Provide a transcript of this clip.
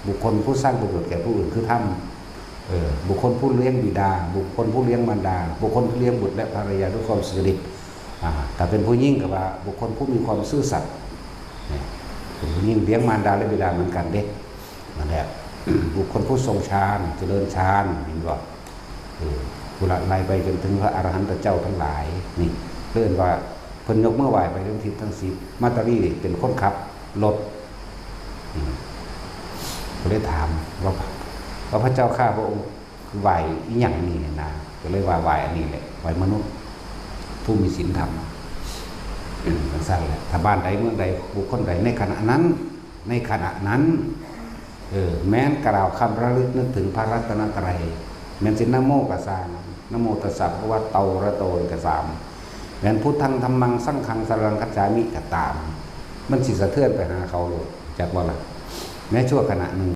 บุคคลผู้สร้างประโยชน์แก่ผู้อื่นคือธรรมบุคคลผู้เลี้ยงบิดาบุคคลผู้เลี้ยงมารดาบุคคลผู้เลี้ยงบุตรและภรรยาด้วยความสุจริตแต่เป็นผู้ยิ่งกับว่าบุคคลผู้มีความซื่อสัตย์เป็นผู้ยิ่งเลี้ยงมารดาและบิดาเหมือนกันเด็กนั่นแหละบุคคลผู้ทรงฌานเจริญฌานเห็นบ่กุละไล่ไปจนถึงพระอรหันตเจ้าทั้งหลายนี่เลื่อนว่าเพิ่นยกเมื่อไหวไปทั้งทิศทั้งสิบมาตารีเป็นคนขับรถก็เลยถามว่าพระเจ้าข้าพระองค์ไหวอีหยังนี่นะก็เลยว่าไหวอันนี้แหละไหวมนุษย์ผู้มีศีลธรรมมันสั้นแหละถ้าบ้านใดเมืองใดบุคคลใดในขณะนั้นแม้นกล่าวคำระลึกนึกถึงพระรัตนตรัยแม้นสินะโมกะสามนะโมตัสสะภะคะวะโตอะระหะโตกะสามแม้นพุทธังธัมมังสังฆังสรณังคัจฉามิก็ตามมันสิสะเทือนไปหาเขาเลยจากว่าล่ะแม้ชั่วขณะหนึ่ง